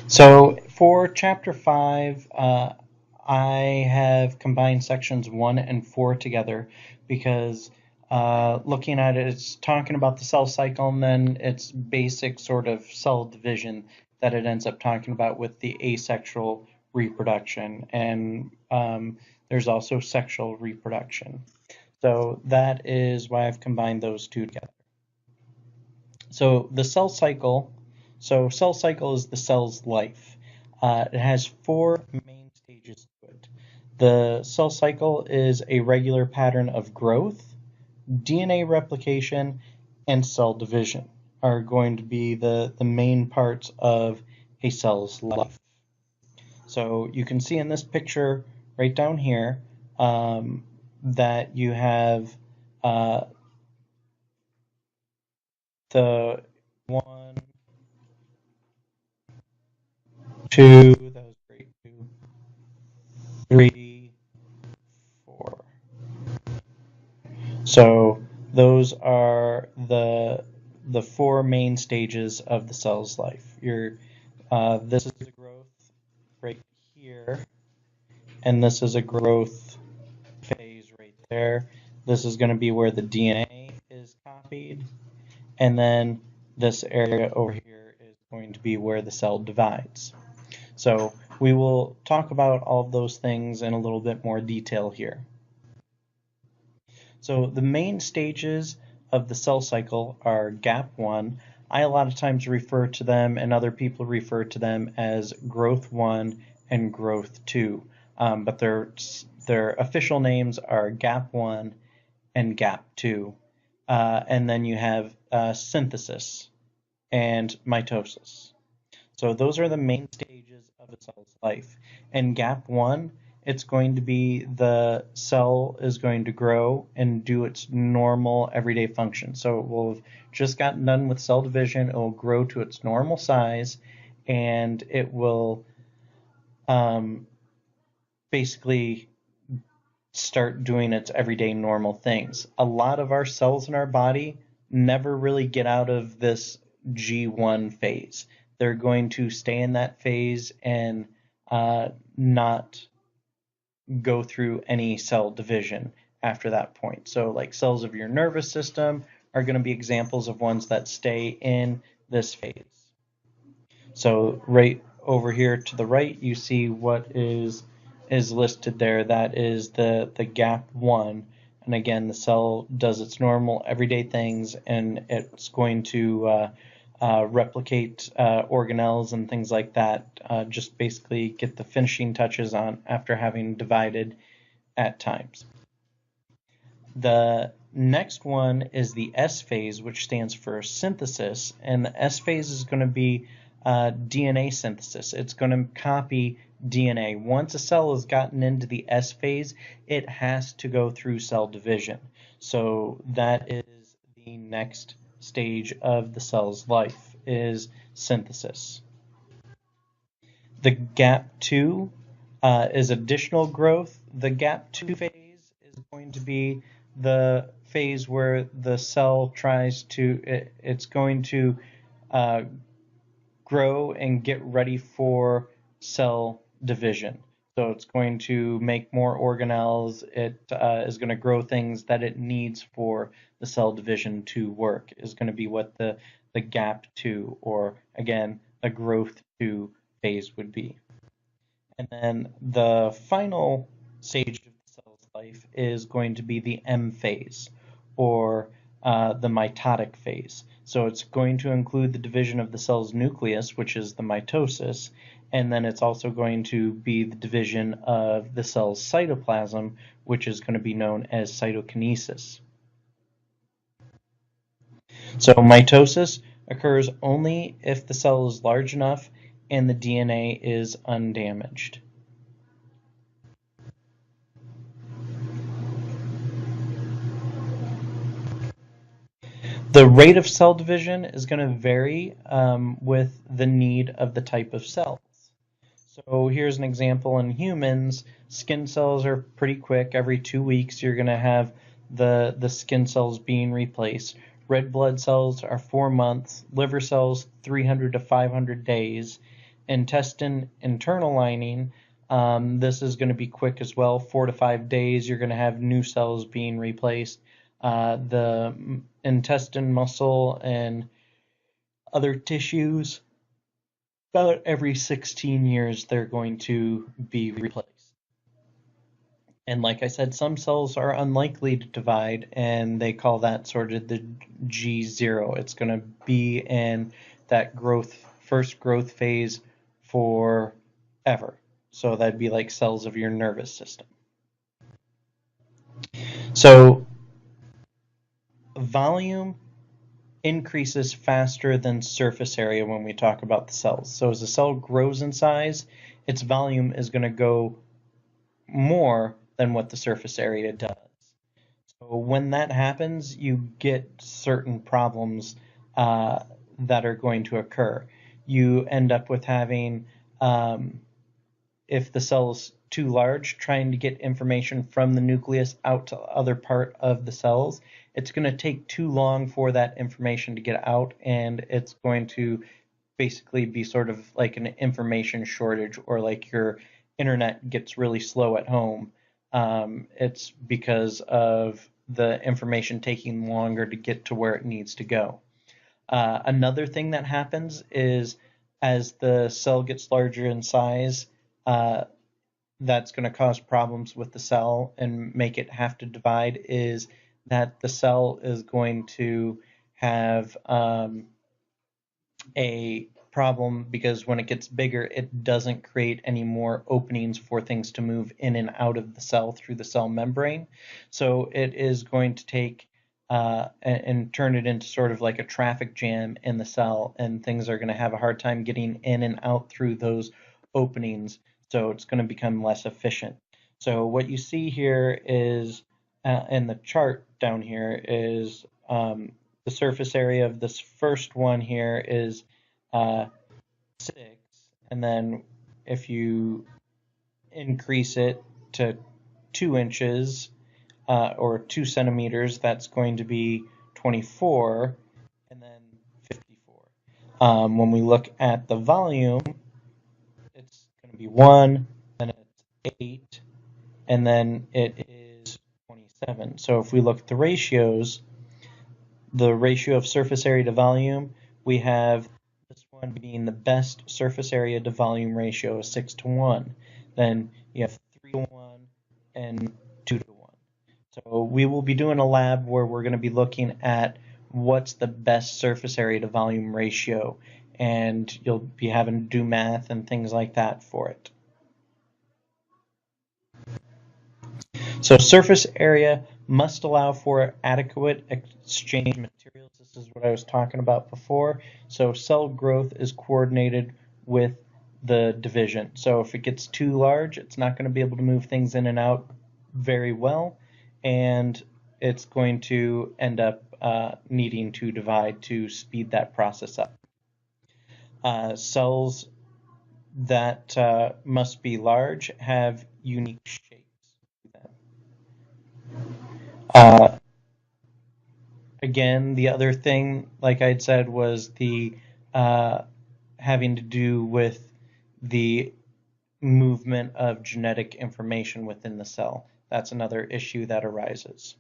So for Chapter 5, I have combined sections 1 and 4 together because looking at it, it's talking about the cell cycle and then its basic sort of cell division that it ends up talking about with the asexual reproduction. And there's also sexual reproduction. So that is why I've combined those two together. So the cell cycle, cell cycle is the cell's life. It has four main stages to it. The cell cycle is a regular pattern of growth, DNA replication, and cell division are going to be the main parts of a cell's life. So you can see in this picture right down here that you have the 1, 2, that was great, 2, 3, 4. So those are the four main stages of the cell's life. This is a growth right here, and this is a growth phase right there. This is going to be where the DNA is copied, and then this area over here is going to be where the cell divides. So we will talk about all of those things in a little bit more detail here. So the main stages of the cell cycle are gap 1. I a lot of times refer to them, and other people refer to them as growth 1 and growth 2. But their official names are gap 1 and gap 2. And then you have synthesis and mitosis. So those are the main stages of a cell's life. In gap 1, it's going to be the cell is going to grow and do its normal everyday function. So it will have just gotten done with cell division. It will grow to its normal size, and it will basically start doing its everyday normal things. A lot of our cells in our body never really get out of this G1 phase. They're going to stay in that phase and not go through any cell division after that point. So like cells of your nervous system are going to be examples of ones that stay in this phase. So right over here to the right, you see what is listed there. That is the gap 1. And again, the cell does its normal everyday things, and it's going to replicate organelles and things like that, just basically get the finishing touches on after having divided at times. The next one is the S phase, which stands for synthesis, and the S phase is going to be DNA synthesis. It's going to copy DNA. Once a cell has gotten into the S phase, it has to go through cell division. So that is the next stage of the cell's life, is synthesis. The gap 2 is additional growth. The gap 2 phase is going to be the phase where the cell tries to, it's going to grow and get ready for cell division. So it's going to make more organelles. It is going to grow things that it needs for the cell division to work, is going to be what the gap 2, or again, a growth 2 phase would be. And then the final stage of the cell's life is going to be the M phase, or the mitotic phase. So it's going to include the division of the cell's nucleus, which is the mitosis, and then it's also going to be the division of the cell's cytoplasm, which is going to be known as cytokinesis. So mitosis occurs only if the cell is large enough and the DNA is undamaged. The rate of cell division is going to vary with the need of the type of cells. So here's an example in humans. Skin cells are pretty quick. Every 2 weeks you're going to have the skin cells being replaced. Red blood cells are 4 months, liver cells 300 to 500 days, intestine internal lining, this is going to be quick as well, 4 to 5 days you're going to have new cells being replaced. The intestine, muscle, and other tissues, about every 16 years they're going to be replaced. And like I said, some cells are unlikely to divide, and they call that sort of the G0. It's going to be in that first growth phase forever. So that'd be like cells of your nervous system. So volume increases faster than surface area when we talk about the cells. So as the cell grows in size, its volume is going to go more than what the surface area does. So when that happens, you get certain problems that are going to occur. You end up with having, if the cell is too large, trying to get information from the nucleus out to other part of the cells. It's going to take too long for that information to get out, and it's going to basically be sort of like an information shortage, or like your internet gets really slow at home. It's because of the information taking longer to get to where it needs to go. Another thing that happens is as the cell gets larger in size, that's going to cause problems with the cell and make it have to divide, is that the cell is going to have a problem because when it gets bigger, it doesn't create any more openings for things to move in and out of the cell through the cell membrane. So it is going to take and turn it into sort of like a traffic jam in the cell, and things are going to have a hard time getting in and out through those openings. So it's going to become less efficient. So what you see here is in the chart down here is the surface area of this first one here is 6, and then if you increase it to 2 inches or 2 centimeters, that's going to be 24, and then 54. When we look at the volume, it's going to be 1, then it's 8, and then it is 27. So if we look at the ratios, the ratio of surface area to volume, we have this one being the best surface area to volume ratio, 6 to 1. Then you have 3 to 1 and 2 to 1. So we will be doing a lab where we're going to be looking at what's the best surface area to volume ratio, and you'll be having to do math and things like that for it. So surface area must allow for adequate exchange materials. This is what I was talking about before. So cell growth is coordinated with the division. So if it gets too large, it's not going to be able to move things in and out very well, and it's going to end up needing to divide to speed that process up. Cells that must be large have unique shapes. Again, the other thing, like I'd said, was the having to do with the movement of genetic information within the cell. That's another issue that arises.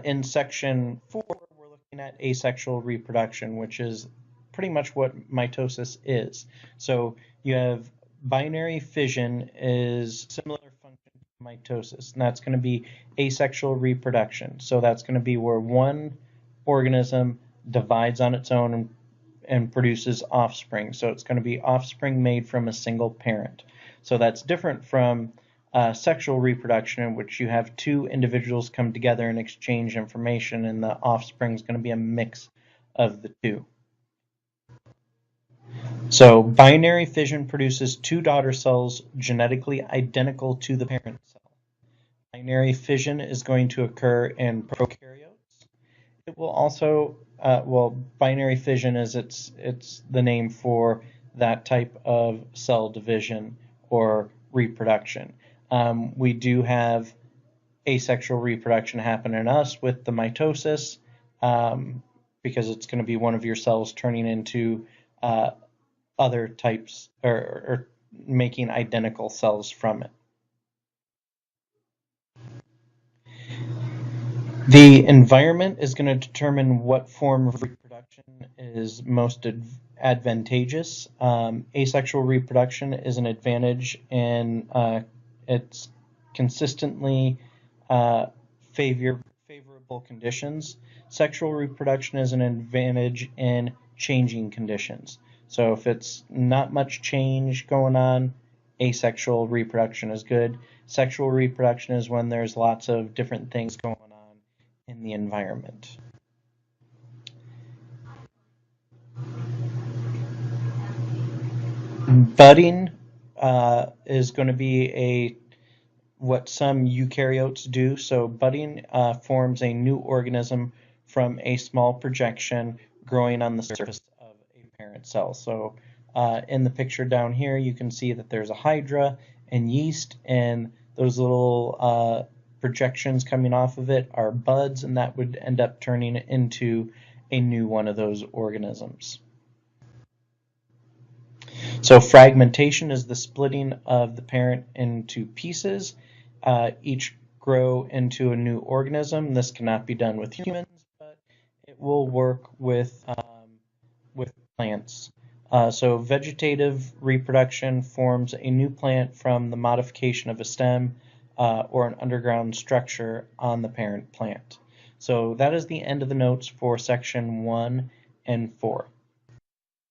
In section 4, we're looking at asexual reproduction, which is pretty much what mitosis is. So you have binary fission is similar function to mitosis, and that's going to be asexual reproduction. So that's going to be where one organism divides on its own and produces offspring. So it's going to be offspring made from a single parent. So that's different from sexual reproduction, in which you have two individuals come together and exchange information, and the offspring is going to be a mix of the two. So binary fission produces two daughter cells genetically identical to the parent cell. Binary fission is going to occur in prokaryotes. It will also, binary fission is it's the name for that type of cell division or reproduction. We do have asexual reproduction happen in us with the mitosis, because it's going to be one of your cells turning into other types or making identical cells from it. The environment is going to determine what form of reproduction is most advantageous. Asexual reproduction is an advantage, and it's consistently favorable conditions. Sexual reproduction is an advantage in changing conditions. So if it's not much change going on, asexual reproduction is good. Sexual reproduction is when there's lots of different things going on in the environment. Budding is going to be what some eukaryotes do. So budding forms a new organism from a small projection growing on the surface of a parent cell. So in the picture down here, you can see that there's a hydra and yeast, and those little projections coming off of it are buds, and that would end up turning into a new one of those organisms. So fragmentation is the splitting of the parent into pieces. Each grow into a new organism. This cannot be done with humans, but it will work with plants. So vegetative reproduction forms a new plant from the modification of a stem or an underground structure on the parent plant. So that is the end of the notes for section 1 and 4.